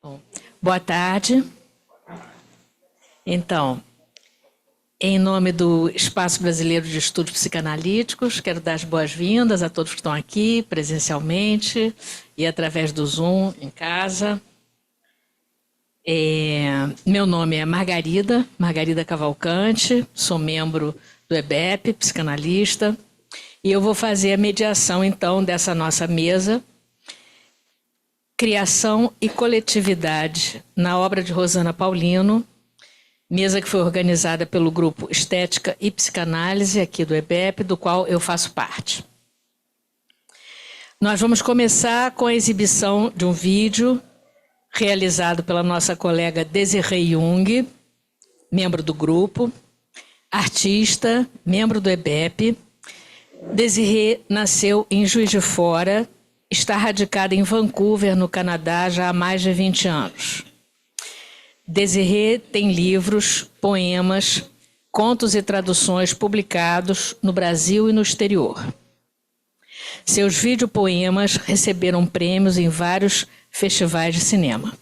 Bom, boa tarde. Então, em nome do Espaço Brasileiro de Estudos Psicanalíticos, quero dar as boas-vindas a todos que estão aqui presencialmente e através do Zoom em casa. Meu nome é Margarida Cavalcante, sou membro do EBEP, psicanalista, e eu vou fazer a mediação, então, dessa nossa mesa, Criação e Coletividade, na obra de Rosana Paulino, mesa que foi organizada pelo grupo Estética e Psicanálise, aqui do EBEP, do qual eu faço parte. Nós vamos começar com a exibição de um vídeo realizado pela nossa colega Desirê Jung, membro do grupo, artista, membro do EBEP. Desirê nasceu em Juiz de Fora, está radicada em Vancouver, no Canadá, já há mais de 20 anos. Desirê tem livros, poemas, contos e traduções publicados no Brasil e no exterior. Seus videopoemas receberam prêmios em vários festivais de cinema.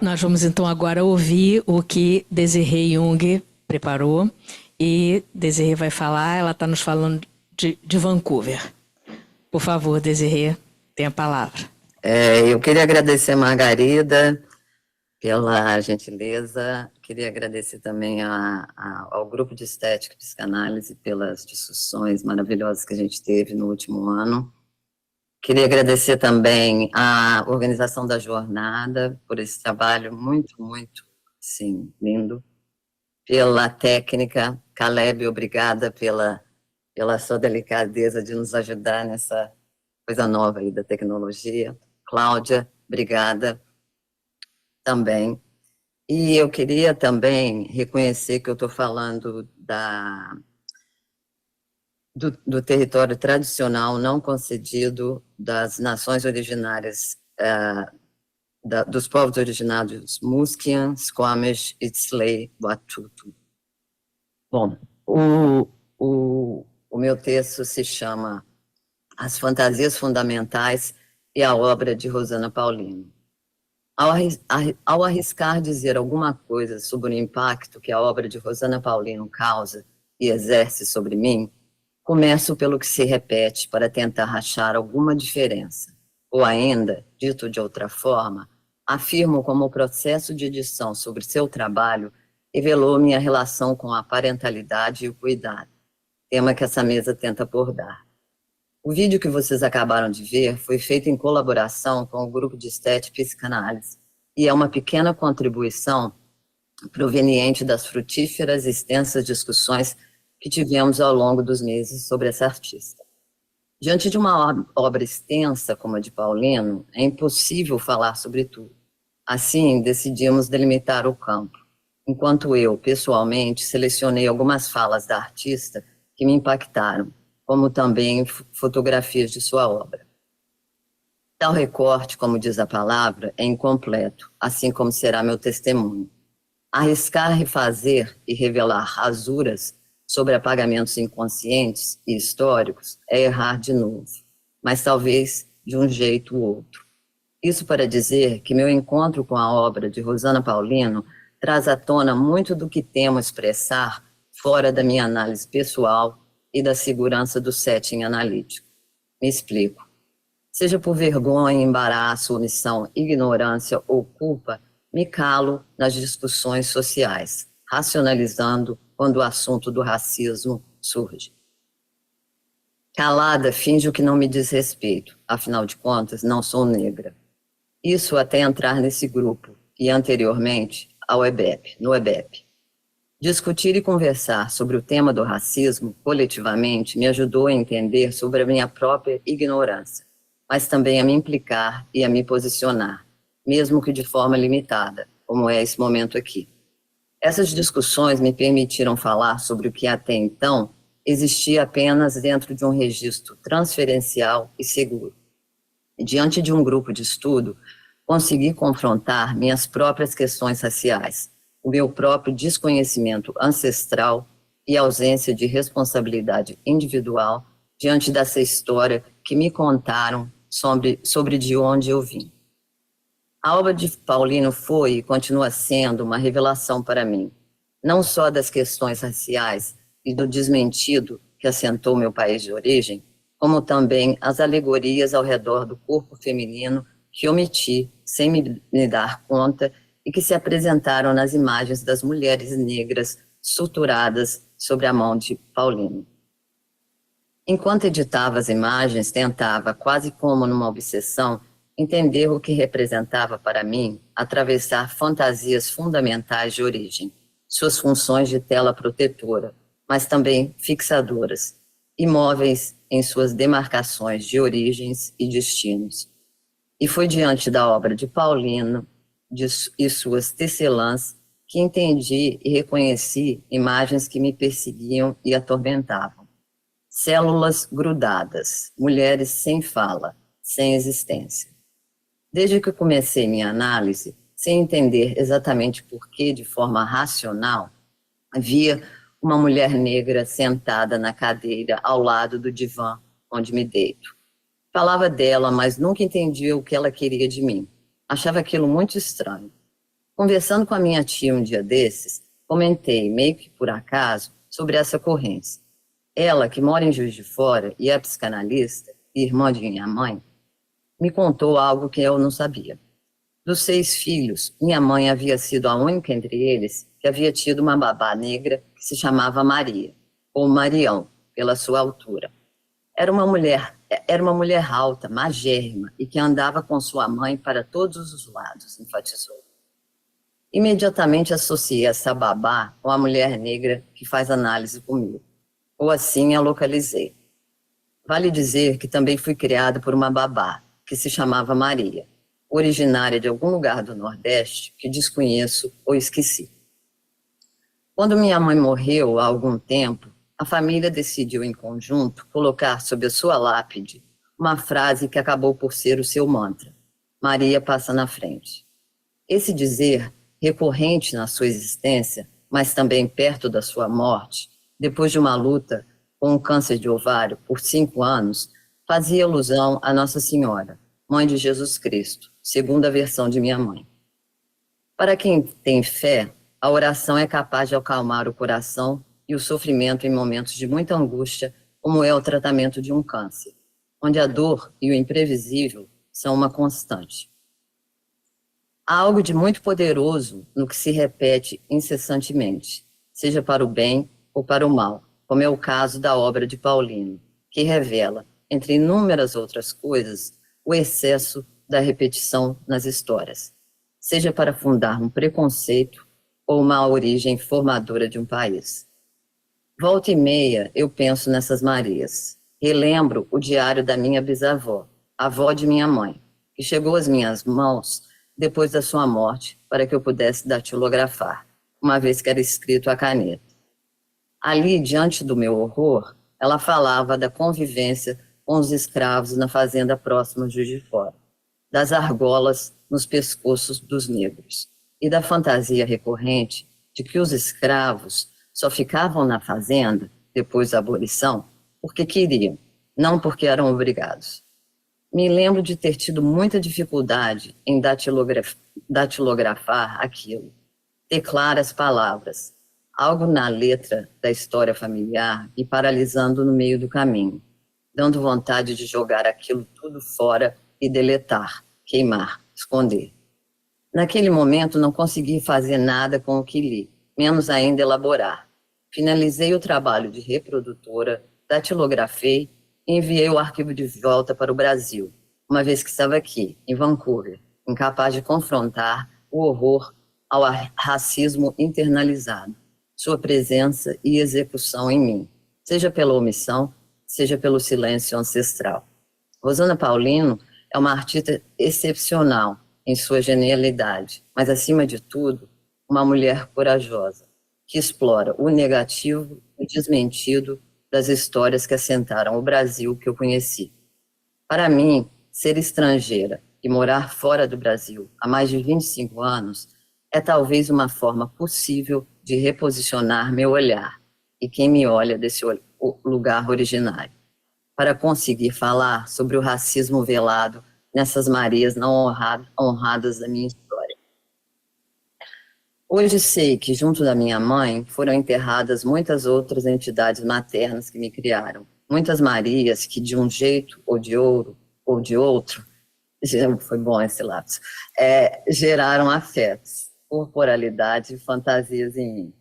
Nós vamos então agora ouvir o que Desirê Jung preparou. E Desirê vai falar, ela está nos falando de Vancouver. Por favor, Desirê, tem a palavra. Eu queria agradecer a Margarida pela gentileza, queria agradecer também ao Grupo de Estética e Psicanálise pelas discussões maravilhosas que a gente teve no último ano. Queria agradecer também à organização da jornada por esse trabalho muito, muito, sim, lindo. Pela técnica, Caleb, obrigada pela sua delicadeza de nos ajudar nessa coisa nova aí da tecnologia. Cláudia, obrigada também. E eu queria também reconhecer que eu estou falando do território tradicional não concedido das nações originárias, dos povos originários Musqueam, Squamish, Itzley, Watutu. Bom, o meu texto se chama As Fantasias Fundamentais e a Obra de Rosana Paulino. Ao arriscar dizer alguma coisa sobre o impacto que a obra de Rosana Paulino causa e exerce sobre mim, começo pelo que se repete para tentar achar alguma diferença. Ou ainda, dito de outra forma, afirmo como o processo de edição sobre seu trabalho revelou minha relação com a parentalidade e o cuidado, tema que essa mesa tenta abordar. O vídeo que vocês acabaram de ver foi feito em colaboração com o Grupo de Estética e Psicanálise e é uma pequena contribuição proveniente das frutíferas e extensas discussões que tivemos ao longo dos meses sobre essa artista. Diante de uma obra extensa como a de Paulino, é impossível falar sobre tudo. Assim, decidimos delimitar o campo, enquanto eu, pessoalmente, selecionei algumas falas da artista que me impactaram, como também fotografias de sua obra. Tal recorte, como diz a palavra, é incompleto, assim como será meu testemunho. Arriscar refazer e revelar rasuras sobre apagamentos inconscientes e históricos é errar de novo, mas talvez de um jeito ou outro. Isso para dizer que meu encontro com a obra de Rosana Paulino traz à tona muito do que temo expressar fora da minha análise pessoal e da segurança do setting analítico. Me explico. Seja por vergonha, embaraço, omissão, ignorância ou culpa, me calo nas discussões sociais, racionalizando quando o assunto do racismo surge. Calada, finjo que não me diz respeito, afinal de contas, não sou negra. Isso até entrar nesse grupo e, anteriormente, no EBEP. Discutir e conversar sobre o tema do racismo coletivamente me ajudou a entender sobre a minha própria ignorância, mas também a me implicar e a me posicionar, mesmo que de forma limitada, como é esse momento aqui. Essas discussões me permitiram falar sobre o que até então existia apenas dentro de um registro transferencial e seguro. E, diante de um grupo de estudo, consegui confrontar minhas próprias questões raciais, o meu próprio desconhecimento ancestral e ausência de responsabilidade individual diante dessa história que me contaram sobre de onde eu vim. A obra de Paulino foi e continua sendo uma revelação para mim, não só das questões raciais e do desmentido que assentou meu país de origem, como também as alegorias ao redor do corpo feminino que omiti sem me dar conta e que se apresentaram nas imagens das mulheres negras suturadas sobre a mão de Paulino. Enquanto editava as imagens, tentava, quase como numa obsessão, entender o que representava para mim atravessar fantasias fundamentais de origem, suas funções de tela protetora, mas também fixadoras, imóveis em suas demarcações de origens e destinos. E foi diante da obra de Paulino e suas tecelãs que entendi e reconheci imagens que me perseguiam e atormentavam. Células grudadas, mulheres sem fala, sem existência. Desde que comecei minha análise, sem entender exatamente por que, de forma racional, via uma mulher negra sentada na cadeira ao lado do divã onde me deito. Falava dela, mas nunca entendia o que ela queria de mim. Achava aquilo muito estranho. Conversando com a minha tia um dia desses, comentei, meio que por acaso, sobre essa ocorrência. Ela, que mora em Juiz de Fora e é psicanalista, e irmã de minha mãe, me contou algo que eu não sabia. Dos 6 filhos, minha mãe havia sido a única entre eles que havia tido uma babá negra que se chamava Maria, ou Marião, pela sua altura. Era uma mulher alta, magérrima, e que andava com sua mãe para todos os lados, enfatizou. Imediatamente associei essa babá com a mulher negra que faz análise comigo, ou assim a localizei. Vale dizer que também fui criada por uma babá, que se chamava Maria, originária de algum lugar do Nordeste que desconheço ou esqueci. Quando minha mãe morreu há algum tempo, a família decidiu em conjunto colocar sob a sua lápide uma frase que acabou por ser o seu mantra: Maria passa na frente. Esse dizer, recorrente na sua existência, mas também perto da sua morte, depois de uma luta com um câncer de ovário por 5 anos, fazia alusão a Nossa Senhora, Mãe de Jesus Cristo, segundo a versão de minha mãe. Para quem tem fé, a oração é capaz de acalmar o coração e o sofrimento em momentos de muita angústia, como é o tratamento de um câncer, onde a dor e o imprevisível são uma constante. Há algo de muito poderoso no que se repete incessantemente, seja para o bem ou para o mal, como é o caso da obra de Paulino, que revela, entre inúmeras outras coisas, o excesso da repetição nas histórias, seja para fundar um preconceito ou uma origem formadora de um país. Volta e meia eu penso nessas Marias. Relembro o diário da minha bisavó, avó de minha mãe, que chegou às minhas mãos depois da sua morte para que eu pudesse datilografar, uma vez que era escrito à caneta. Ali, diante do meu horror, ela falava da convivência com os escravos na fazenda próxima de Juiz de Fora, das argolas nos pescoços dos negros e da fantasia recorrente de que os escravos só ficavam na fazenda, depois da abolição, porque queriam, não porque eram obrigados. Me lembro de ter tido muita dificuldade em datilografar aquilo, ter claras palavras, algo na letra da história familiar e paralisando no meio do caminho, dando vontade de jogar aquilo tudo fora e deletar, queimar, esconder. Naquele momento não consegui fazer nada com o que li, menos ainda elaborar. Finalizei o trabalho de reprodutora, datilografei e enviei o arquivo de volta para o Brasil, uma vez que estava aqui, em Vancouver, incapaz de confrontar o horror ao racismo internalizado, sua presença e execução em mim, seja pela omissão, seja pelo silêncio ancestral. Rosana Paulino é uma artista excepcional em sua genialidade, mas, acima de tudo, uma mulher corajosa, que explora o negativo e desmentido das histórias que assentaram o Brasil que eu conheci. Para mim, ser estrangeira e morar fora do Brasil há mais de 25 anos é talvez uma forma possível de reposicionar meu olhar e quem me olha desse lugar originário, para conseguir falar sobre o racismo velado nessas Marias não honradas da minha história. Hoje sei que, junto da minha mãe, foram enterradas muitas outras entidades maternas que me criaram, muitas Marias que, de um jeito ou de outro, foi bom esse lapso, geraram afetos, corporalidade e fantasias em mim.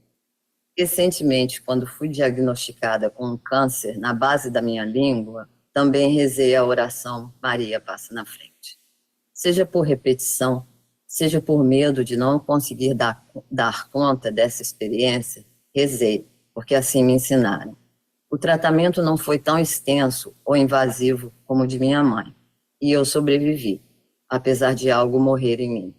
Recentemente, quando fui diagnosticada com um câncer na base da minha língua, também rezei a oração Maria passa na frente. Seja por repetição, seja por medo de não conseguir dar conta dessa experiência, rezei, porque assim me ensinaram. O tratamento não foi tão extenso ou invasivo como o de minha mãe, e eu sobrevivi, apesar de algo morrer em mim.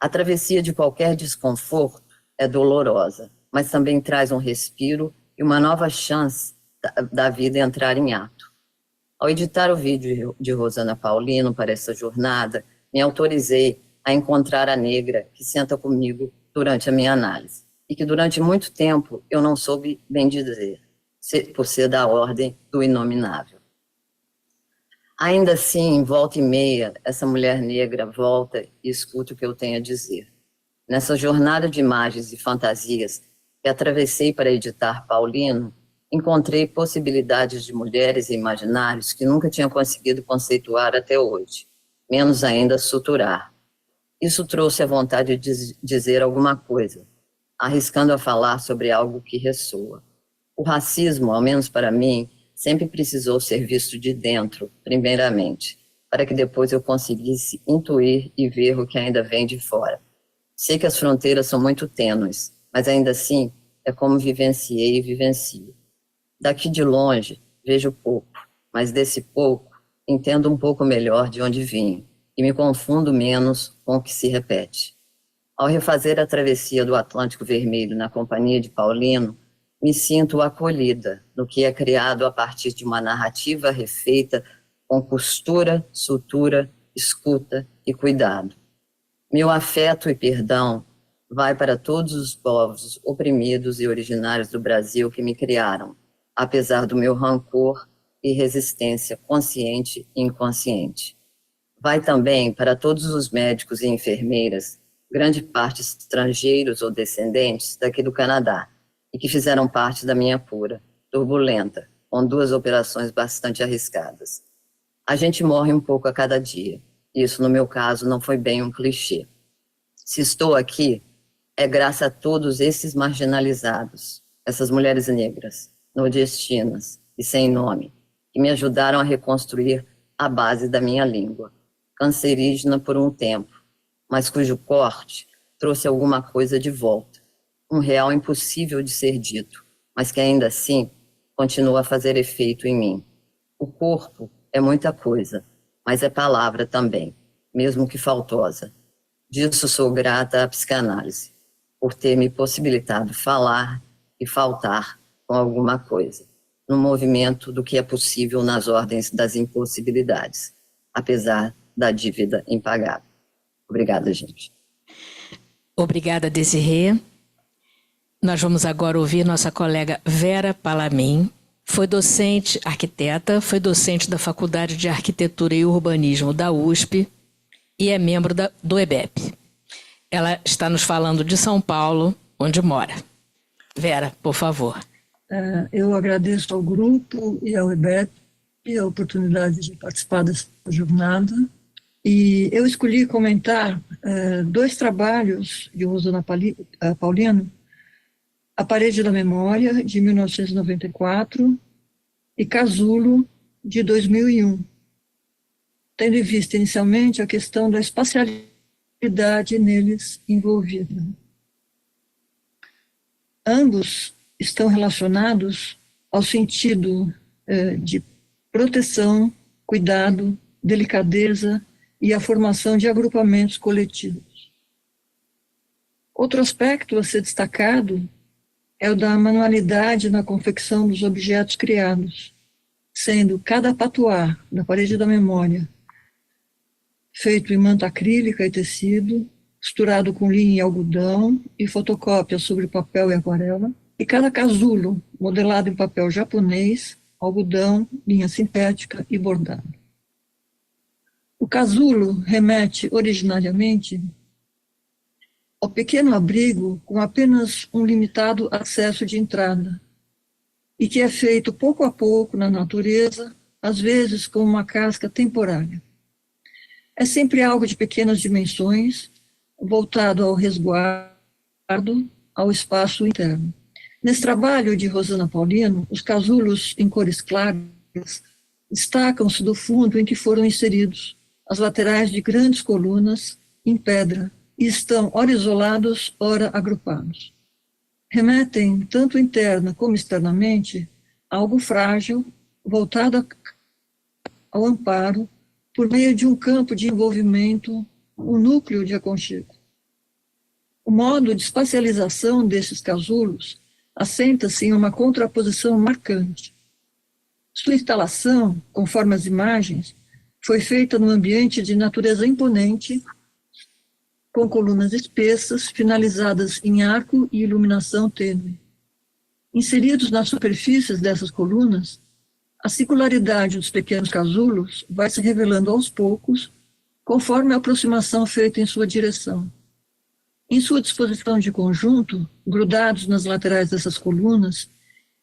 A travessia de qualquer desconforto é dolorosa, mas também traz um respiro e uma nova chance da vida entrar em ato. Ao editar o vídeo de Rosana Paulino para essa jornada, me autorizei a encontrar a negra que senta comigo durante a minha análise, e que durante muito tempo eu não soube bem dizer, por ser da ordem do inominável. Ainda assim, volta e meia, essa mulher negra volta e escuta o que eu tenho a dizer. Nessa jornada de imagens e fantasias que atravessei para editar Paulino, encontrei possibilidades de mulheres e imaginários que nunca tinha conseguido conceituar até hoje, menos ainda suturar. Isso trouxe a vontade de dizer alguma coisa, arriscando a falar sobre algo que ressoa. O racismo, ao menos para mim, sempre precisou ser visto de dentro, primeiramente, para que depois eu conseguisse intuir e ver o que ainda vem de fora. Sei que as fronteiras são muito tênues, mas ainda assim é como vivenciei e vivencio. Daqui de longe, vejo pouco, mas desse pouco, entendo um pouco melhor de onde vim e me confundo menos com o que se repete. Ao refazer a travessia do Atlântico Vermelho na companhia de Paulino, me sinto acolhida no que é criado a partir de uma narrativa refeita com costura, sutura, escuta e cuidado. Meu afeto e perdão vai para todos os povos oprimidos e originários do Brasil que me criaram, apesar do meu rancor e resistência consciente e inconsciente. Vai também para todos os médicos e enfermeiras, grande parte estrangeiros ou descendentes daqui do Canadá, e que fizeram parte da minha cura, turbulenta, com 2 operações bastante arriscadas. A gente morre um pouco a cada dia. Isso, no meu caso, não foi bem um clichê. Se estou aqui, é graças a todos esses marginalizados, essas mulheres negras, nordestinas e sem nome, que me ajudaram a reconstruir a base da minha língua, cancerígena por um tempo, mas cujo corte trouxe alguma coisa de volta, um real impossível de ser dito, mas que ainda assim continua a fazer efeito em mim. O corpo é muita coisa, mas é palavra também, mesmo que faltosa. Disso sou grata à psicanálise, por ter me possibilitado falar e faltar com alguma coisa, no movimento do que é possível nas ordens das impossibilidades, apesar da dívida impagável. Obrigada, gente. Obrigada, Desirê. Nós vamos agora ouvir nossa colega Vera Palamin. Foi docente, arquiteta, foi docente da Faculdade de Arquitetura e Urbanismo da USP e é membro do EBEP. Ela está nos falando de São Paulo, onde mora. Vera, por favor. Eu agradeço ao grupo e ao EBEP a oportunidade de participar dessa jornada. E eu escolhi comentar 2 trabalhos de Rosana Paulino, A Parede da Memória, de 1994, e Casulo, de 2001, tendo em vista inicialmente a questão da espacialidade neles envolvida. Ambos estão relacionados ao sentido de proteção, cuidado, delicadeza e a formação de agrupamentos coletivos. Outro aspecto a ser destacado é o da manualidade na confecção dos objetos criados, sendo cada patuá da Parede da Memória feito em manta acrílica e tecido, costurado com linha e algodão e fotocópia sobre papel e aquarela, e cada casulo modelado em papel japonês, algodão, linha sintética e bordado. O casulo remete originariamente ao pequeno abrigo com apenas um limitado acesso de entrada e que é feito pouco a pouco na natureza, às vezes com uma casca temporária. É sempre algo de pequenas dimensões, voltado ao resguardo, ao espaço interno. Nesse trabalho de Rosana Paulino, os casulos em cores claras destacam-se do fundo em que foram inseridos as laterais de grandes colunas em pedra e estão ora isolados, ora agrupados. Remetem, tanto interna como externamente, a algo frágil, voltado ao amparo, por meio de um campo de envolvimento, um núcleo de aconchego. O modo de espacialização desses casulos assenta-se em uma contraposição marcante. Sua instalação, conforme as imagens, foi feita num ambiente de natureza imponente, com colunas espessas, finalizadas em arco e iluminação tênue. Inseridos nas superfícies dessas colunas, a singularidade dos pequenos casulos vai se revelando aos poucos, conforme a aproximação feita em sua direção. Em sua disposição de conjunto, grudados nas laterais dessas colunas,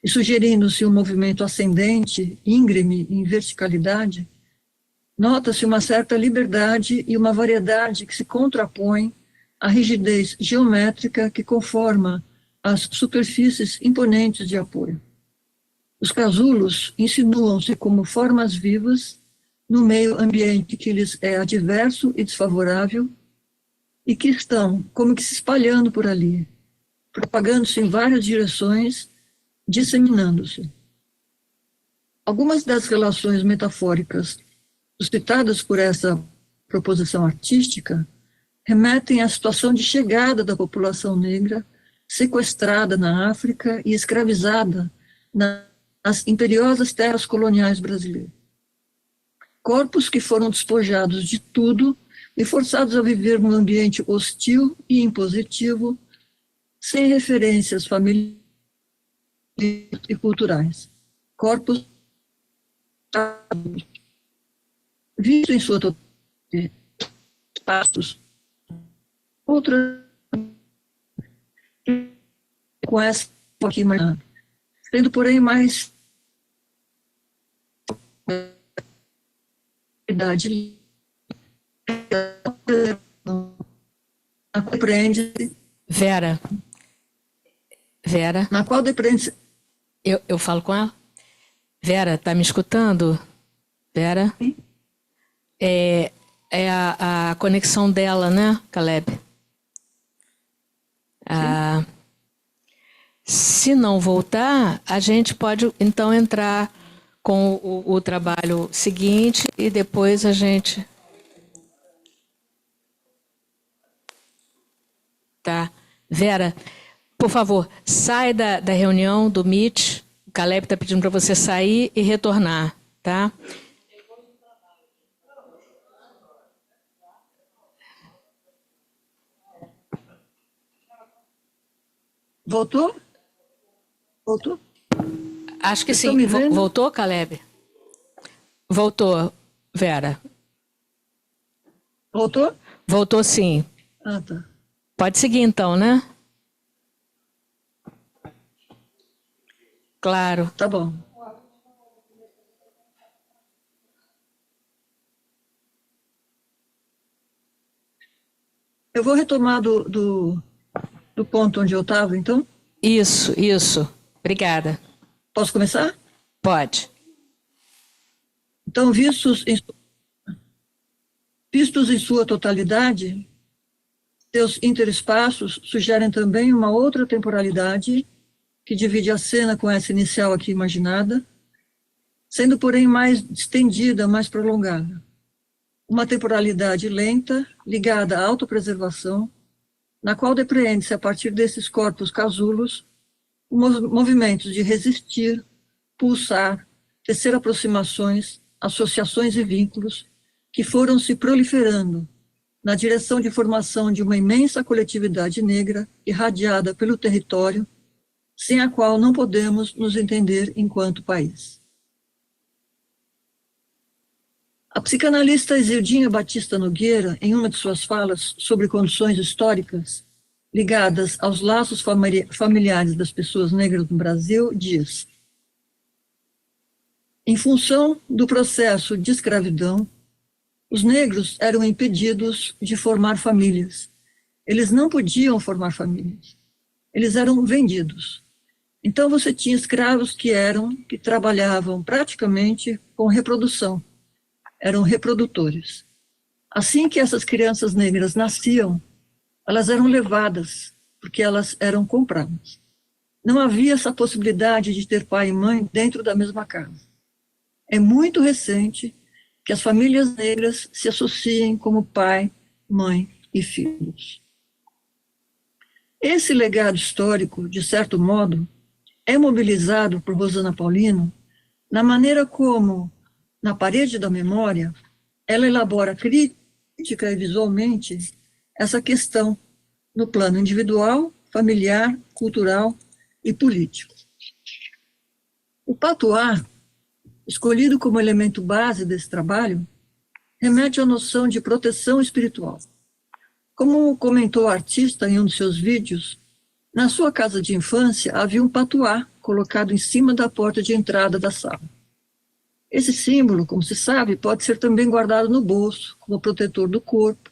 e sugerindo-se um movimento ascendente, íngreme em verticalidade, nota-se uma certa liberdade e uma variedade que se contrapõem à rigidez geométrica que conforma as superfícies imponentes de apoio. Os casulos insinuam-se como formas vivas no meio ambiente que lhes é adverso e desfavorável e que estão como que se espalhando por ali, propagando-se em várias direções, disseminando-se. Algumas das relações metafóricas suscitadas por essa proposição artística remetem à situação de chegada da população negra sequestrada na África e escravizada nas imperiosas terras coloniais brasileiras. Corpos que foram despojados de tudo e forçados a viver num ambiente hostil e impositivo, sem referências familiares e culturais. Corpos vistos em sua totalidade, espaços, outras com essa aqui imaginada, sendo porém mais idade compreende Vera, na qual depreende eu falo com ela? Vera, tá me escutando? Vera? Sim. É a conexão dela, né, Caleb? Se não voltar, a gente pode então entrar com o trabalho seguinte e depois a gente... Tá. Vera, por favor, sai da reunião do Meet. O Caleb está pedindo para você sair e retornar, tá? Voltou? Voltou? Acho que Estão sim. me vendo? Voltou, Caleb? Voltou, Vera. Voltou? Voltou sim. Ah, tá. Pode seguir então, né? Claro. Tá bom. Eu vou retomar do ponto onde eu estava, então. Isso. Obrigada. Posso começar? Pode. Então, vistos em sua totalidade, seus interespaços sugerem também uma outra temporalidade que divide a cena com essa inicial aqui imaginada, sendo, porém, mais estendida, mais prolongada. Uma temporalidade lenta, ligada à autopreservação, na qual depreende-se, a partir desses corpos casulos, movimentos de resistir, pulsar, tecer aproximações, associações e vínculos que foram se proliferando na direção de formação de uma imensa coletividade negra irradiada pelo território, sem a qual não podemos nos entender enquanto país. A psicanalista Isildinha Batista Nogueira, em uma de suas falas sobre condições históricas ligadas aos laços familiares das pessoas negras no Brasil, diz: em função do processo de escravidão, os negros eram impedidos de formar famílias. Eles não podiam formar famílias. Eles eram vendidos. Então você tinha escravos que trabalhavam praticamente com reprodução. Eram reprodutores. Assim que essas crianças negras nasciam, elas eram levadas, porque elas eram compradas. Não havia essa possibilidade de ter pai e mãe dentro da mesma casa. É muito recente que as famílias negras se associem como pai, mãe e filhos. Esse legado histórico, de certo modo, é mobilizado por Rosana Paulino na maneira como, na parede da memória, ela elabora crítica e visualmente essa questão no plano individual, familiar, cultural e político. O patuá, escolhido como elemento base desse trabalho, remete à noção de proteção espiritual. Como comentou o artista em um de seus vídeos, na sua casa de infância havia um patuá colocado em cima da porta de entrada da sala. Esse símbolo, como se sabe, pode ser também guardado no bolso, como protetor do corpo,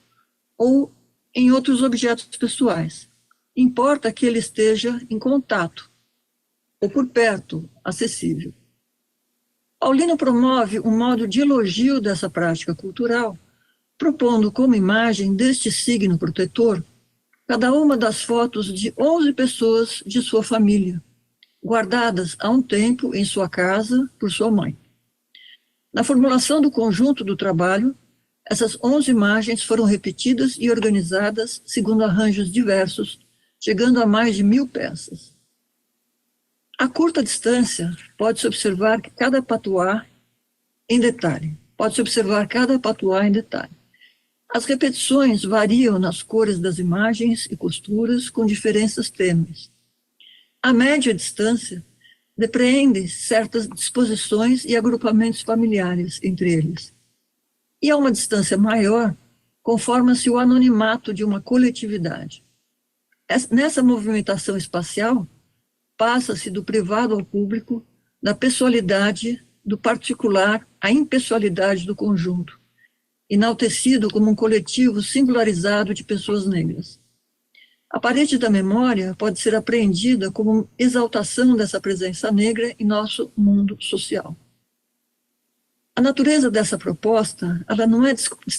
ou em outros objetos pessoais. Importa que ele esteja em contato, ou por perto, acessível. Paulino promove um modo de elogio dessa prática cultural, propondo como imagem deste signo protetor cada uma das fotos de 11 pessoas de sua família, guardadas há um tempo em sua casa por sua mãe. Na formulação do conjunto do trabalho, essas 11 imagens foram repetidas e organizadas segundo arranjos diversos, chegando a mais de 1000 peças. A curta distância, pode-se observar cada patuá em detalhe. As repetições variam nas cores das imagens e costuras com diferenças tênues. A média distância depreende certas disposições e agrupamentos familiares entre eles. E a uma distância maior, conforma-se o anonimato de uma coletividade. Nessa movimentação espacial, passa-se do privado ao público, da pessoalidade do particular à impessoalidade do conjunto, enaltecido como um coletivo singularizado de pessoas negras. A parede da memória pode ser apreendida como exaltação dessa presença negra em nosso mundo social. A natureza dessa proposta, ela não é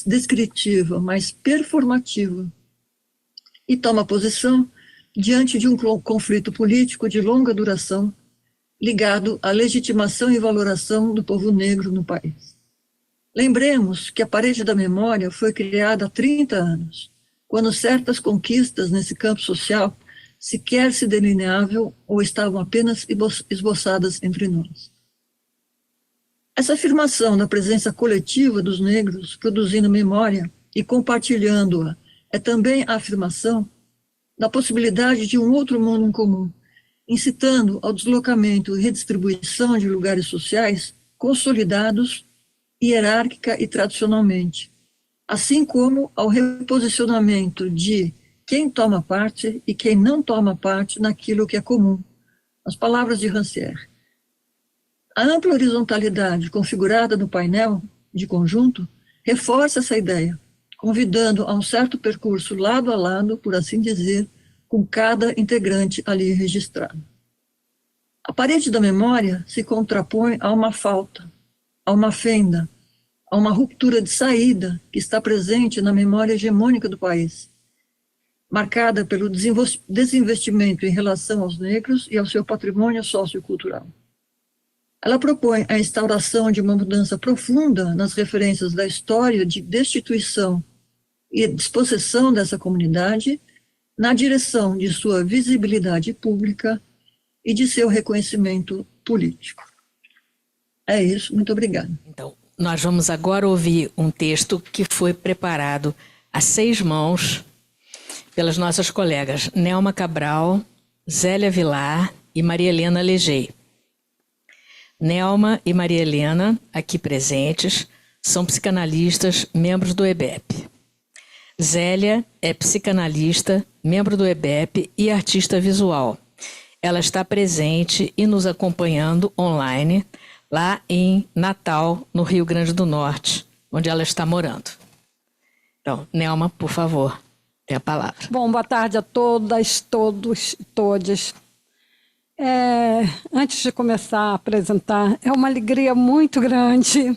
descritiva, mas performativa, e toma posição diante de um conflito político de longa duração, ligado à legitimação e valoração do povo negro no país. Lembremos que a parede da memória foi criada há 30 anos, quando certas conquistas nesse campo social sequer se delineavam ou estavam apenas esboçadas entre nós. Essa afirmação da presença coletiva dos negros produzindo memória e compartilhando-a é também a afirmação da possibilidade de um outro mundo em comum, incitando ao deslocamento e redistribuição de lugares sociais consolidados hierárquica e tradicionalmente, assim como ao reposicionamento de quem toma parte e quem não toma parte naquilo que é comum. As palavras de Rancière. A ampla horizontalidade configurada no painel de conjunto reforça essa ideia, convidando a um certo percurso lado a lado, por assim dizer, com cada integrante ali registrado. A parede da memória se contrapõe a uma falta, a uma fenda, a uma ruptura de saída que está presente na memória hegemônica do país, marcada pelo desinvestimento em relação aos negros e ao seu patrimônio sociocultural. Ela propõe a instauração de uma mudança profunda nas referências da história de destituição e despossessão dessa comunidade, na direção de sua visibilidade pública e de seu reconhecimento político. É isso, muito obrigada. Então, nós vamos agora ouvir um texto que foi preparado a 6 mãos pelas nossas colegas Nelma Cabral, Zélia Vilar e Maria Helena Legei. Nelma e Maria Helena, aqui presentes, são psicanalistas, membros do EBEP. Zélia é psicanalista, membro do EBEP e artista visual. Ela está presente e nos acompanhando online, lá em Natal, no Rio Grande do Norte, onde ela está morando. Então, Nelma, por favor, tem a palavra. Bom, boa tarde a todas, todos e todas. Antes de começar a apresentar, é uma alegria muito grande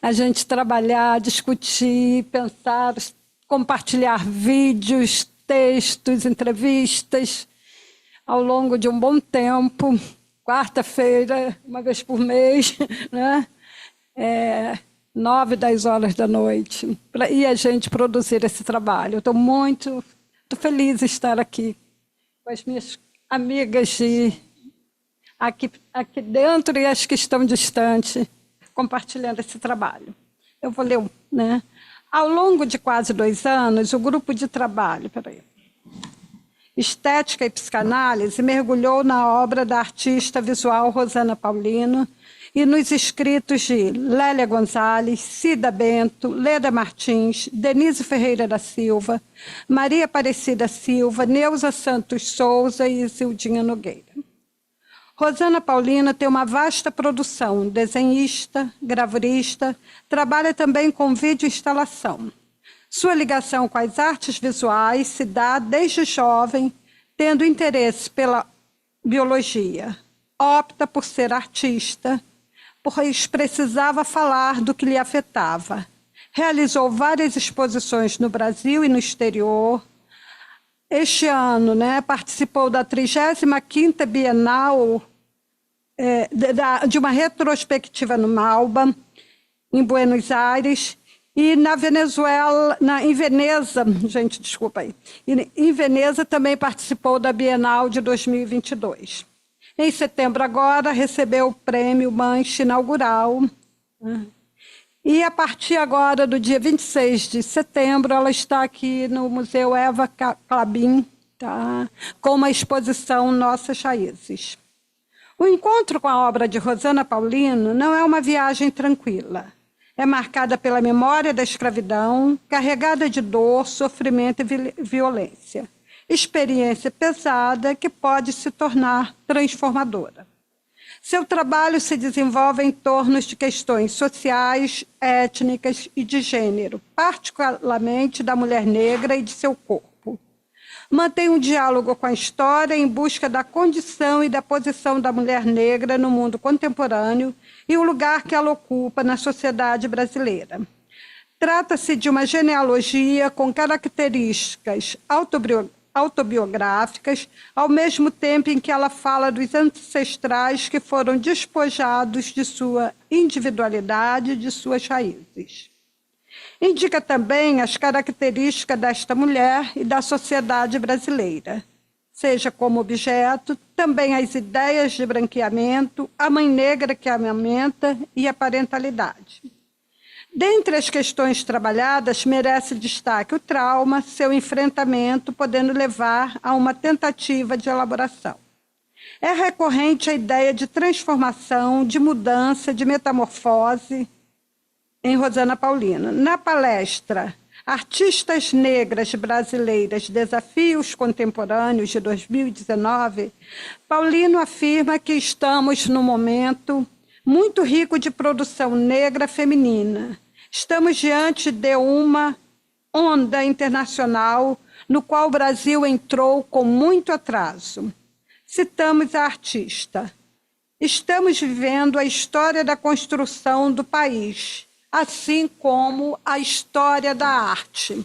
a gente trabalhar, discutir, pensar, compartilhar vídeos, textos, entrevistas ao longo de um bom tempo, quarta-feira, uma vez por mês, né? 9, 10 horas da noite, e a gente produzir esse trabalho. Eu estou muito feliz de estar aqui com as minhas amigas aqui dentro e as que estão distantes, compartilhando esse trabalho. Eu vou ler, né? Ao longo de quase 2 anos, o grupo de trabalho, Estética e Psicanálise mergulhou na obra da artista visual Rosana Paulino e nos escritos de Lélia Gonzalez, Cida Bento, Leda Martins, Denise Ferreira da Silva, Maria Aparecida Silva, Neuza Santos Souza e Isildinha Nogueira. Rosana Paulino tem uma vasta produção, desenhista, gravurista, trabalha também com videoinstalação. Sua ligação com as artes visuais se dá desde jovem, tendo interesse pela biologia. Opta por ser artista, pois precisava falar do que lhe afetava. Realizou várias exposições no Brasil e no exterior. Este ano, participou da 35ª Bienal de uma retrospectiva no Malba, em Buenos Aires, e em Veneza, gente, desculpa aí, em Veneza também participou da Bienal de 2022. Em setembro agora, recebeu o prêmio Manche inaugural. E a partir agora do dia 26 de setembro, ela está aqui no Museu Eva Clabin, tá? Com uma exposição Nossas Raízes. O encontro com a obra de Rosana Paulino não é uma viagem tranquila. É marcada pela memória da escravidão, carregada de dor, sofrimento e violência. Experiência pesada que pode se tornar transformadora. Seu trabalho se desenvolve em torno de questões sociais, étnicas e de gênero, particularmente da mulher negra e de seu corpo. Mantém um diálogo com a história em busca da condição e da posição da mulher negra no mundo contemporâneo e o lugar que ela ocupa na sociedade brasileira. Trata-se de uma genealogia com características autobiográficas, ao mesmo tempo em que ela fala dos ancestrais que foram despojados de sua individualidade e de suas raízes. Indica também as características desta mulher e da sociedade brasileira, seja como objeto, também as ideias de branqueamento, a mãe negra que amamenta e a parentalidade. Dentre as questões trabalhadas, merece destaque o trauma, seu enfrentamento, podendo levar a uma tentativa de elaboração. É recorrente a ideia de transformação, de mudança, de metamorfose em Rosana Paulino. Na palestra Artistas Negras Brasileiras, Desafios Contemporâneos, de 2019, Paulino afirma que estamos num momento muito rico de produção negra feminina. Estamos diante de uma onda internacional no qual o Brasil entrou com muito atraso. Citamos a artista. Estamos vivendo a história da construção do país, assim como a história da arte.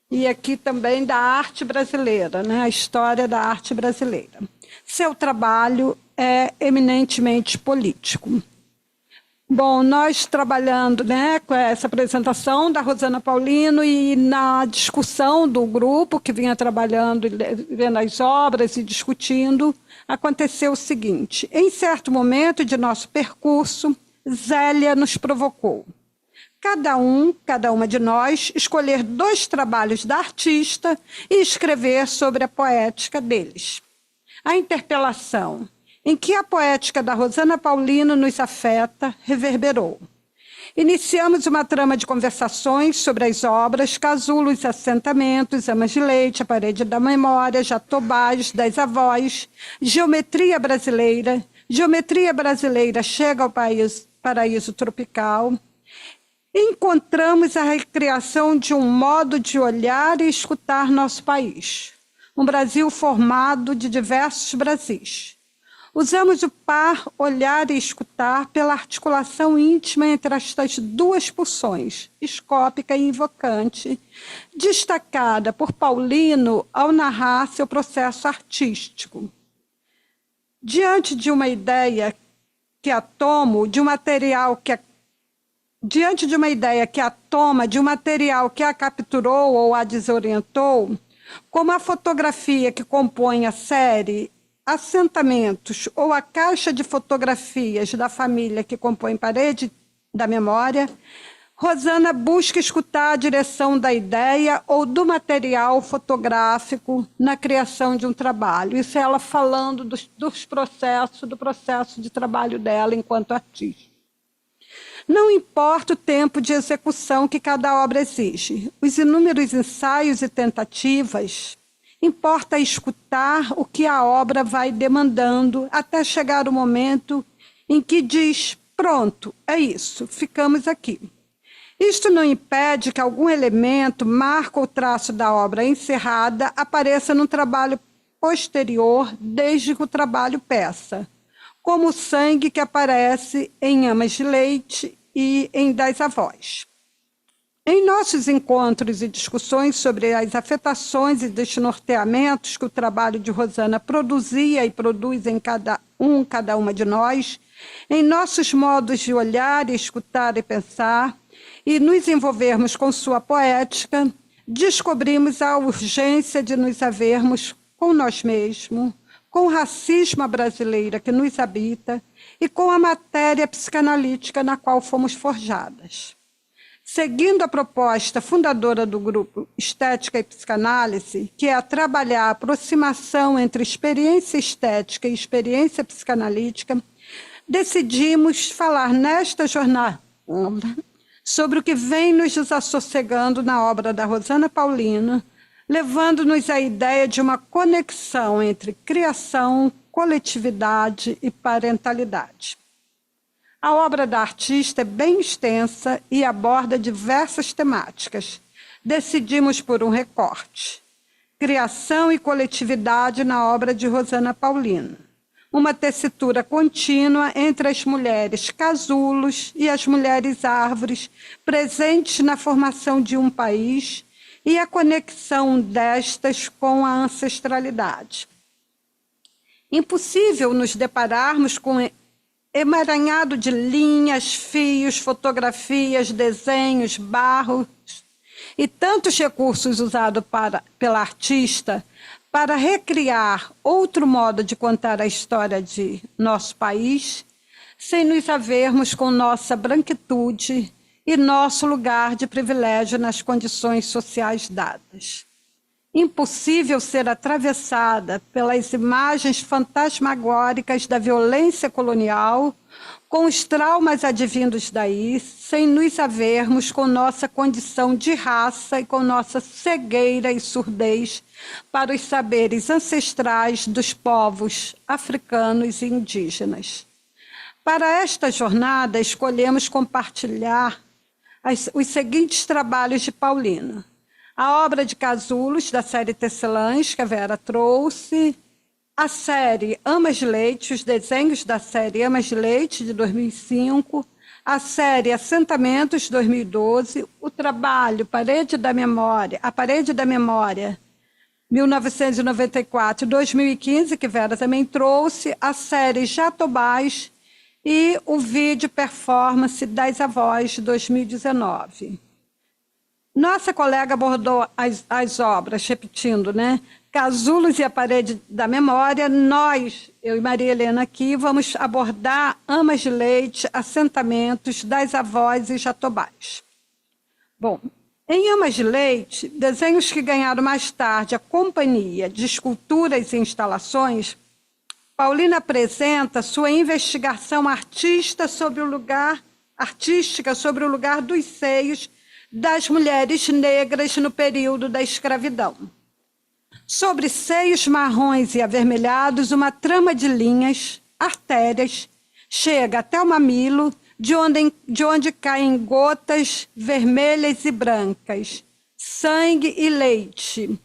E aqui também da arte brasileira, a história da arte brasileira. Seu trabalho é eminentemente político. Bom, nós trabalhando com essa apresentação da Rosana Paulino e na discussão do grupo que vinha trabalhando, vendo as obras e discutindo, aconteceu o seguinte: em certo momento de nosso percurso, Zélia nos provocou. Cada uma de nós, escolher 2 trabalhos da artista e escrever sobre a poética deles. A interpelação, em que a poética da Rosana Paulino nos afeta, reverberou. Iniciamos uma trama de conversações sobre as obras Casulo, Os Assentamentos, Amas de Leite, A Parede da Memória, Jatobás, Das Avós, Geometria Brasileira chega ao paraíso tropical. Encontramos a recriação de um modo de olhar e escutar nosso país. Um Brasil formado de diversos Brasis. Usamos o par olhar e escutar pela articulação íntima entre estas 2 pulsões, escópica e invocante, destacada por Paulino ao narrar seu processo artístico. Diante de uma ideia que a toma de um material que a capturou ou a desorientou, como a fotografia que compõe a série Assentamentos ou a caixa de fotografias da família que compõe Parede da Memória, Rosana busca escutar a direção da ideia ou do material fotográfico na criação de um trabalho. Isso é ela falando do processo de trabalho dela enquanto artista. Não importa o tempo de execução que cada obra exige, os inúmeros ensaios e tentativas, importa escutar o que a obra vai demandando até chegar o momento em que diz, pronto, é isso, ficamos aqui. Isto não impede que algum elemento, marca ou traço da obra encerrada, apareça num trabalho posterior, desde que o trabalho peça, como o sangue que aparece em Amas de Leite e em Das Avós. Em nossos encontros e discussões sobre as afetações e desnorteamentos que o trabalho de Rosana produzia e produz em cada uma de nós, em nossos modos de olhar, escutar e pensar, e nos envolvermos com sua poética, descobrimos a urgência de nos havermos com nós mesmos, com o racismo brasileiro que nos habita e com a matéria psicanalítica na qual fomos forjadas. Seguindo a proposta fundadora do grupo Estética e Psicanálise, que é trabalhar a aproximação entre experiência estética e experiência psicanalítica, decidimos falar nesta jornada sobre o que vem nos desassossegando na obra da Rosana Paulino, levando-nos à ideia de uma conexão entre criação, coletividade e parentalidade. A obra da artista é bem extensa e aborda diversas temáticas. Decidimos por um recorte: criação e coletividade na obra de Rosana Paulino. Uma tessitura contínua entre as mulheres casulos e as mulheres árvores, presentes na formação de um país e a conexão destas com a ancestralidade. Impossível nos depararmos com emaranhado de linhas, fios, fotografias, desenhos, barros e tantos recursos usados pela artista para recriar outro modo de contar a história de nosso país, sem nos havermos com nossa branquitude e nosso lugar de privilégio nas condições sociais dadas. Impossível ser atravessada pelas imagens fantasmagóricas da violência colonial, com os traumas advindos daí, sem nos havermos com nossa condição de raça e com nossa cegueira e surdez para os saberes ancestrais dos povos africanos e indígenas. Para esta jornada, escolhemos compartilhar os seguintes trabalhos de Paulino: a obra de casulos da série Tecelãs, que a Vera trouxe, a série Amas de Leite, os desenhos da série Amas de Leite, de 2005, a série Assentamentos, de 2012, o trabalho A Parede da Memória, 1994 e 2015, que Vera também trouxe, a série Jatobás e o vídeo performance Das Avós, de 2019. Nossa colega abordou as obras, repetindo, né? Casulos e a Parede da Memória. Nós, eu e Maria Helena aqui, vamos abordar Amas de Leite, Assentamentos, Das Avós e Jatobás. Bom, em Amas de Leite, desenhos que ganharam mais tarde a Companhia de Esculturas e Instalações, Paulina apresenta sua investigação artística sobre o lugar dos seios das mulheres negras no período da escravidão. Sobre seios marrons e avermelhados, uma trama de linhas, artérias, chega até o mamilo, de onde caem gotas vermelhas e brancas, sangue e leite.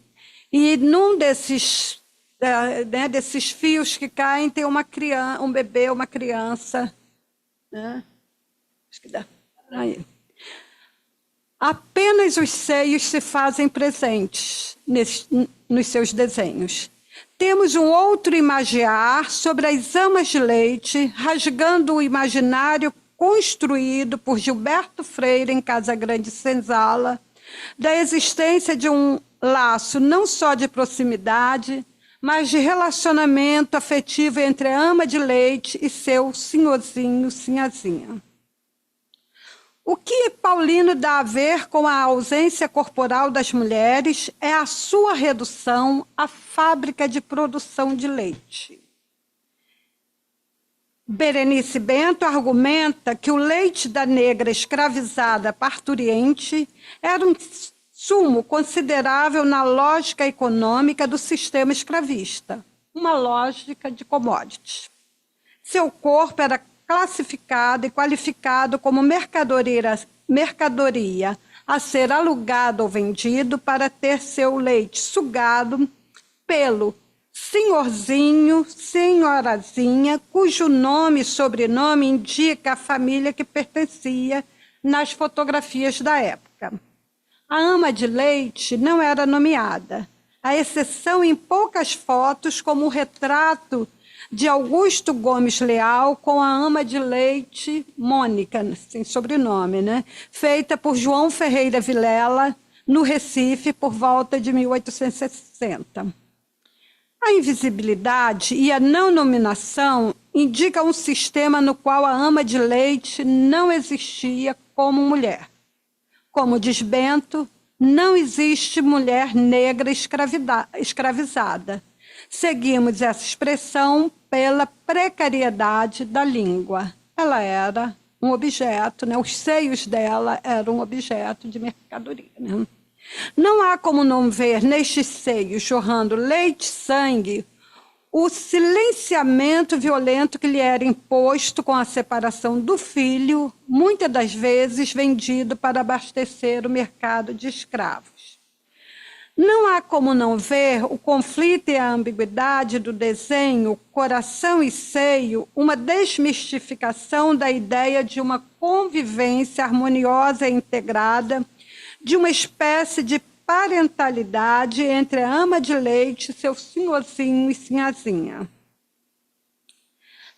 E num desses fios que caem tem um bebê, uma criança. Né? Acho que dá. Aí. Apenas os seios se fazem presentes nos seus desenhos. Temos um outro imagiar sobre as amas de leite, rasgando o imaginário construído por Gilberto Freire em Casa Grande Senzala, da existência de um laço não só de proximidade, mas de relacionamento afetivo entre a ama de leite e seu senhorzinho, sinhazinha. O que Paulino dá a ver com a ausência corporal das mulheres é a sua redução à fábrica de produção de leite. Berenice Bento argumenta que o leite da negra escravizada parturiente era um sumo considerável na lógica econômica do sistema escravista, uma lógica de commodities. Seu corpo era classificado e qualificado como mercadoria a ser alugado ou vendido para ter seu leite sugado pelo senhorzinho, senhorazinha, cujo nome e sobrenome indica a família que pertencia nas fotografias da época. A ama de leite não era nomeada, à exceção em poucas fotos, como o retrato de Augusto Gomes Leal com a ama de leite Mônica, sem sobrenome, né? Feita por João Ferreira Vilela, no Recife, por volta de 1860. A invisibilidade e a não nominação indicam um sistema no qual a ama de leite não existia como mulher. Como diz Bento, não existe mulher negra escravizada. Seguimos essa expressão pela precariedade da língua. Ela era um objeto, né? Os seios dela eram um objeto de mercadoria. Né? Não há como não ver nestes seios jorrando leite e sangue o silenciamento violento que lhe era imposto com a separação do filho, muitas das vezes vendido para abastecer o mercado de escravos. Não há como não ver o conflito e a ambiguidade do desenho Coração e Seio, uma desmistificação da ideia de uma convivência harmoniosa e integrada, de uma espécie de parentalidade entre a ama de leite, seu senhorzinho e sinhazinha.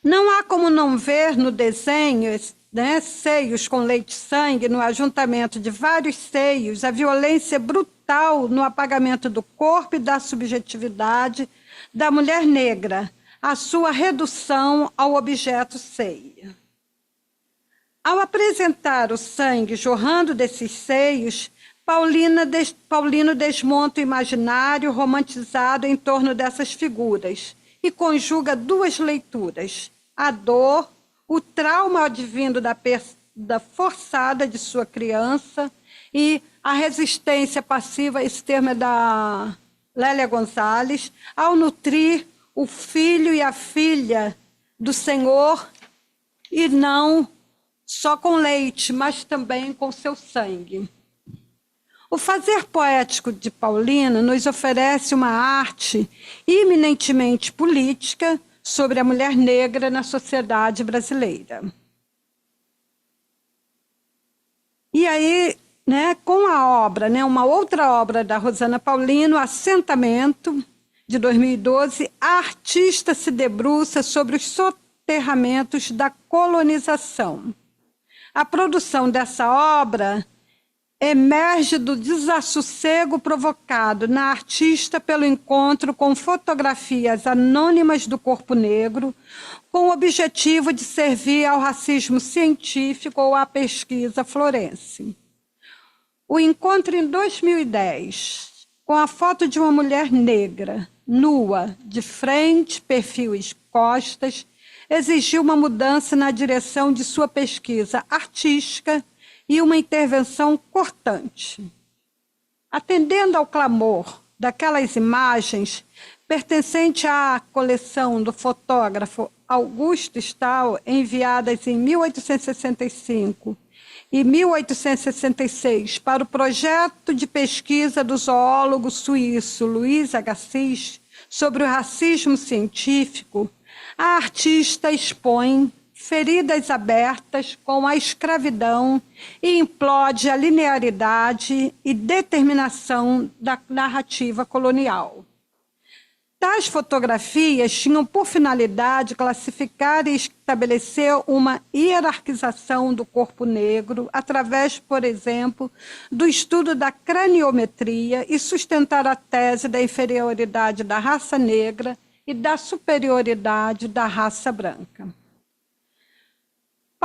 Não há como não ver no desenho, né, seios com leite e sangue, no ajuntamento de vários seios, a violência brutal no apagamento do corpo e da subjetividade da mulher negra, a sua redução ao objeto seio. Ao apresentar o sangue jorrando desses seios, Paulino desmonta o imaginário romantizado em torno dessas figuras e conjuga duas leituras: a dor, o trauma advindo da forçada de sua criança e a resistência passiva, esse termo é da Lélia Gonzalez, ao nutrir o filho e a filha do Senhor, e não só com leite, mas também com seu sangue. O fazer poético de Paulino nos oferece uma arte eminentemente política sobre a mulher negra na sociedade brasileira. E aí, né, com a obra, né, uma outra obra da Rosana Paulino, Assentamento, de 2012, a artista se debruça sobre os soterramentos da colonização. A produção dessa obra emerge do desassossego provocado na artista pelo encontro com fotografias anônimas do corpo negro, com o objetivo de servir ao racismo científico ou à pesquisa florense. O encontro em 2010, com a foto de uma mulher negra, nua, de frente, perfil e costas, exigiu uma mudança na direção de sua pesquisa artística e uma intervenção cortante. Atendendo ao clamor daquelas imagens, pertencente à coleção do fotógrafo Augusto Stahl, enviadas em 1865 e 1866 para o projeto de pesquisa do zoólogo suíço Luiz Agassiz sobre o racismo científico, a artista expõe feridas abertas com a escravidão e implode a linearidade e determinação da narrativa colonial. Tais fotografias tinham por finalidade classificar e estabelecer uma hierarquização do corpo negro através, por exemplo, do estudo da craniometria e sustentar a tese da inferioridade da raça negra e da superioridade da raça branca.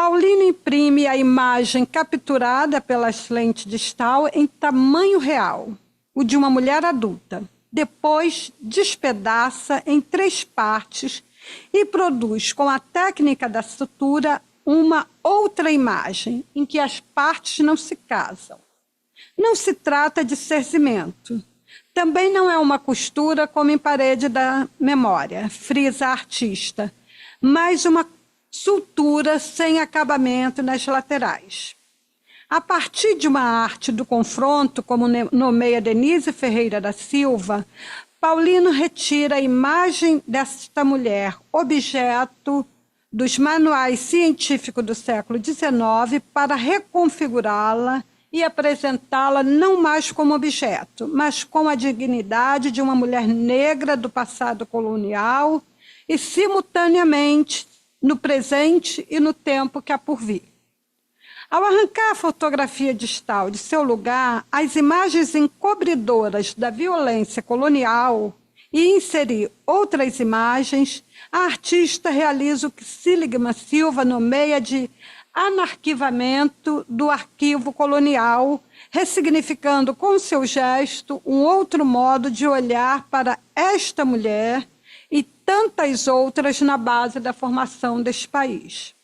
Paulino imprime a imagem capturada pelas lentes distal em tamanho real, o de uma mulher adulta. Depois, despedaça em 3 partes e produz, com a técnica da sutura, uma outra imagem, em que as partes não se casam. Não se trata de cerzimento. Também não é uma costura como em parede da memória, frisa a artista, mas uma sutura sem acabamento nas laterais. A partir de uma arte do confronto, como nomeia Denise Ferreira da Silva, Paulino retira a imagem desta mulher, objeto dos manuais científicos do século XIX, para reconfigurá-la e apresentá-la não mais como objeto, mas com a dignidade de uma mulher negra do passado colonial e, simultaneamente, no presente e no tempo que há por vir. Ao arrancar a fotografia distal de seu lugar, as imagens encobridoras da violência colonial e inserir outras imagens, a artista realiza o que Seligman Silva nomeia de anarquivamento do arquivo colonial, ressignificando com seu gesto um outro modo de olhar para esta mulher e tantas outras na base da formação deste país.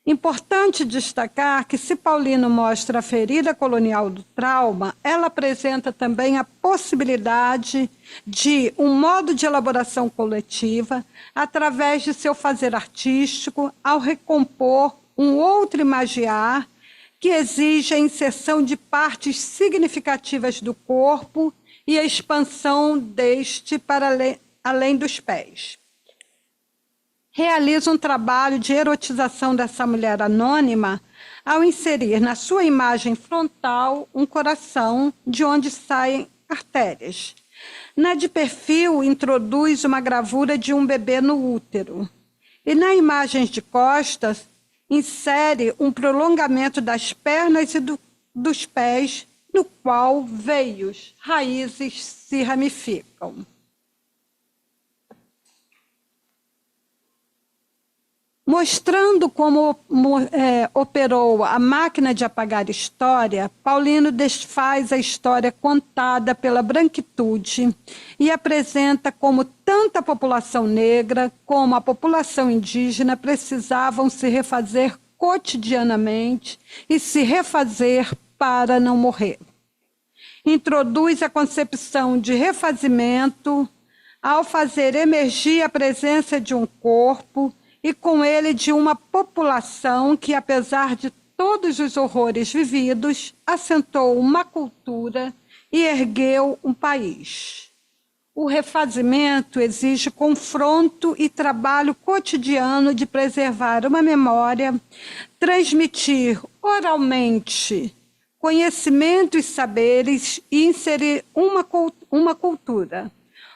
Importante destacar que, se Paulino mostra a ferida colonial do trauma, ela apresenta também a possibilidade de um modo de elaboração coletiva através de seu fazer artístico ao recompor um outro imagiar que exige a inserção de partes significativas do corpo e a expansão deste para além dos pés. Realiza um trabalho de erotização dessa mulher anônima ao inserir na sua imagem frontal um coração de onde saem artérias. Na de perfil, introduz uma gravura de um bebê no útero. E na imagem de costas, insere um prolongamento das pernas e dos pés, no qual veios, raízes se ramificam. Mostrando como operou a máquina de apagar história, Paulino desfaz a história contada pela branquitude e apresenta como tanto a população negra como a população indígena precisavam se refazer cotidianamente e se refazer para não morrer. Introduz a concepção de refazimento ao fazer emergir a presença de um corpo e com ele de uma população que, apesar de todos os horrores vividos, assentou uma cultura e ergueu um país. O refazimento exige confronto e trabalho cotidiano de preservar uma memória, transmitir oralmente conhecimento e saberes e inserir uma cultura.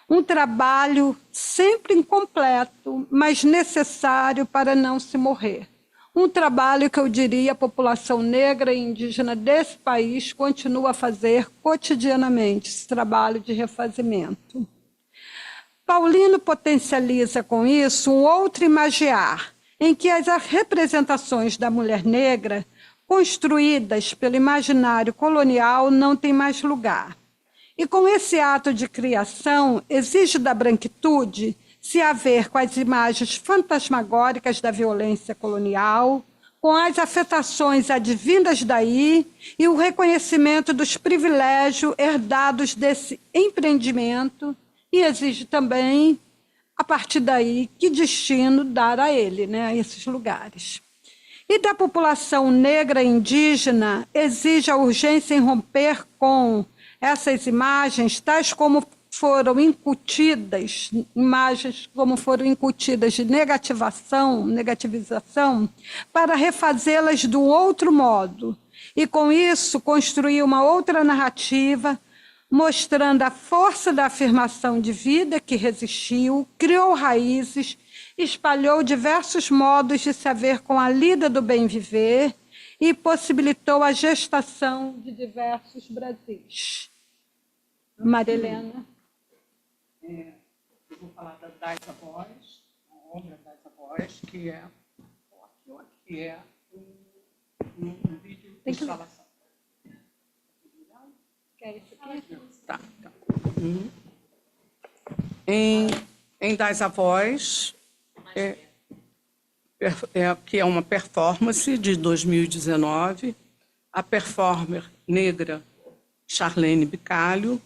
Um trabalho sempre incompleto, mas necessário para não se morrer. Um trabalho que eu diria a população negra e indígena desse país continua a fazer cotidianamente, esse trabalho de refazimento. Paulino potencializa com isso um outro imagiar, em que as representações da mulher negra, construídas pelo imaginário colonial, não têm mais lugar. E com esse ato de criação, exige da branquitude se haver com as imagens fantasmagóricas da violência colonial, com as afetações advindas daí e o reconhecimento dos privilégios herdados desse empreendimento, e exige também, a partir daí, que destino dar a ele, né, a esses lugares. E da população negra e indígena, exige a urgência em romper com essas imagens, tais como foram incutidas, imagens como foram incutidas de negativização, para refazê-las de um outro modo. E com isso construir uma outra narrativa, mostrando a força da afirmação de vida que resistiu, criou raízes, espalhou diversos modos de se haver com a lida do bem viver e possibilitou a gestação de diversos Brasis. Maria Helena. Eu vou falar das avós, a obra das avós, que é aqui ou aqui. que é um vídeo de instalação. Tá. Em Das Avós, que é uma performance de 2019, a performer negra Charlene Bicalho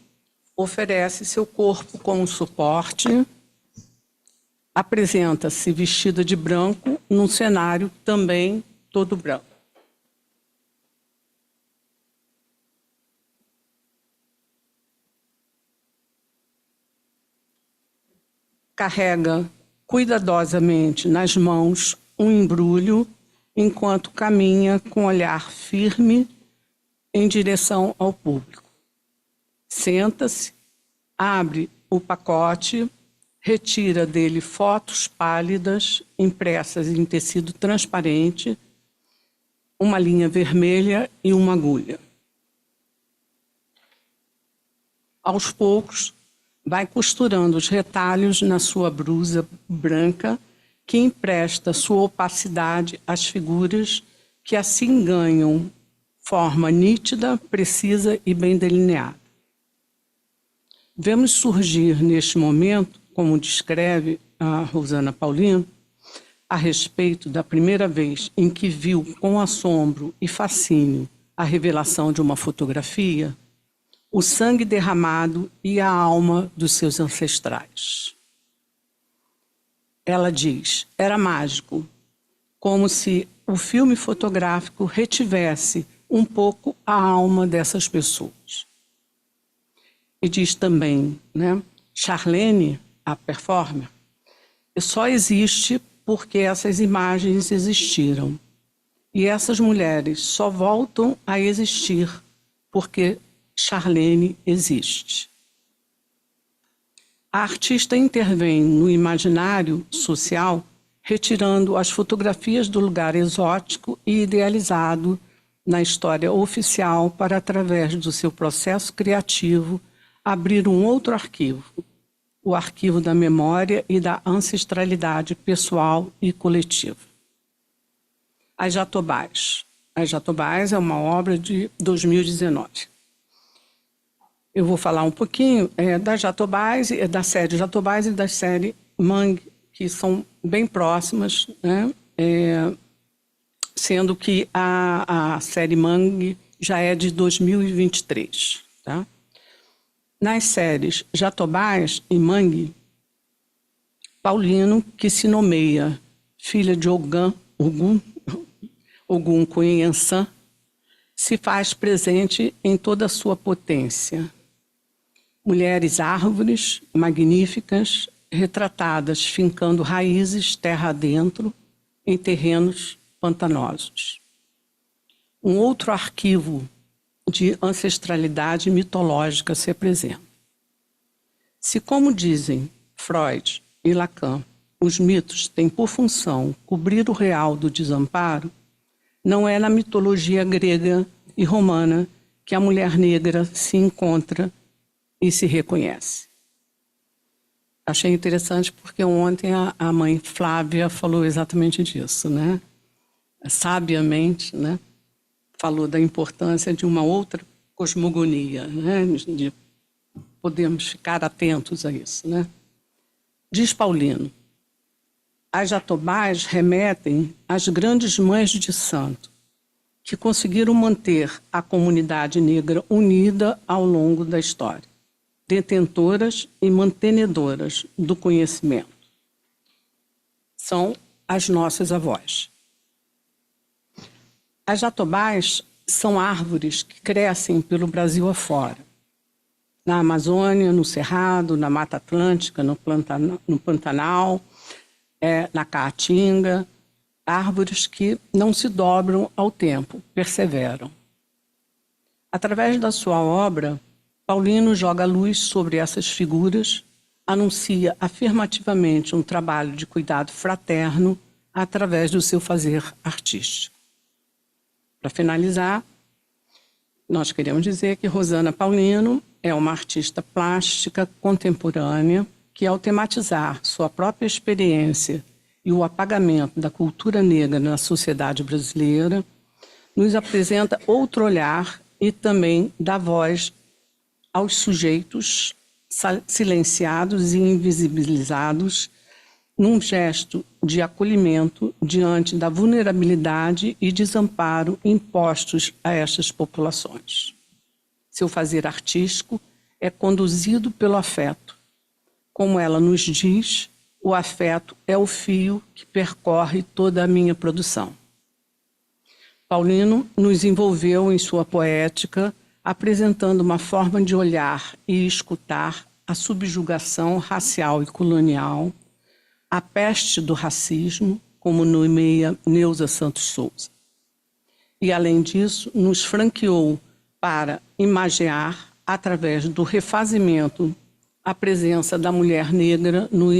oferece seu corpo como suporte, apresenta-se vestida de branco num cenário também todo branco. Carrega cuidadosamente nas mãos um embrulho enquanto caminha com olhar firme em direção ao público. Senta-se, abre o pacote, retira dele fotos pálidas impressas em tecido transparente, uma linha vermelha e uma agulha. Aos poucos, vai costurando os retalhos na sua blusa branca, que empresta sua opacidade às figuras, que assim ganham forma nítida, precisa e bem delineada. Vemos surgir neste momento, como descreve a Rosana Paulino, a respeito da primeira vez em que viu com assombro e fascínio a revelação de uma fotografia, o sangue derramado e a alma dos seus ancestrais. Ela diz, era mágico, como se o filme fotográfico retivesse um pouco a alma dessas pessoas. E diz também, né, Charlene, a performer, só existe porque essas imagens existiram. E essas mulheres só voltam a existir porque Charlene existe. A artista intervém no imaginário social, retirando as fotografias do lugar exótico e idealizado na história oficial para, através do seu processo criativo, abrir um outro arquivo, o arquivo da memória e da ancestralidade pessoal e coletiva. As Jatobás. As Jatobás é uma obra de 2019. Eu vou falar um pouquinho das Jatobás, da série Jatobás e da série Mangue, que são bem próximas, né? Sendo que a série Mangue já é de 2023. Tá? Nas séries Jatobás e Mangue, Paulino, que se nomeia filha de Ogum Kuyensan, se faz presente em toda a sua potência. Mulheres árvores magníficas, retratadas fincando raízes terra adentro em terrenos pantanosos. Um outro arquivo de ancestralidade mitológica se apresenta. Se, como dizem Freud e Lacan, os mitos têm por função cobrir o real do desamparo, não é na mitologia grega e romana que a mulher negra se encontra e se reconhece. Achei interessante porque ontem a mãe Flávia falou exatamente disso, né? Sabiamente, né? Falou da importância de uma outra cosmogonia, né? De podermos ficar atentos a isso, né? Diz Paulino, as Jatobás remetem às grandes mães de santo, que conseguiram manter a comunidade negra unida ao longo da história, detentoras e mantenedoras do conhecimento. São as nossas avós. As Jatobás são árvores que crescem pelo Brasil afora, na Amazônia, no Cerrado, na Mata Atlântica, no Pantanal, na Caatinga, árvores que não se dobram ao tempo, perseveram. Através da sua obra, Paulino joga luz sobre essas figuras, anuncia afirmativamente um trabalho de cuidado fraterno através do seu fazer artístico. Para finalizar, nós queremos dizer que Rosana Paulino é uma artista plástica contemporânea que, ao tematizar sua própria experiência e o apagamento da cultura negra na sociedade brasileira, nos apresenta outro olhar e também dá voz aos sujeitos silenciados e invisibilizados num gesto de acolhimento diante da vulnerabilidade e desamparo impostos a estas populações. Seu fazer artístico é conduzido pelo afeto. Como ela nos diz, o afeto é o fio que percorre toda a minha produção. Paulino nos envolveu em sua poética, apresentando uma forma de olhar e escutar a subjugação racial e colonial, a peste do racismo, como nomeia Neuza Santos Souza. E, além disso, nos franqueou para imagiar, através do refazimento, a presença da mulher negra no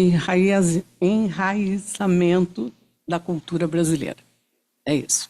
enraizamento da cultura brasileira. É isso.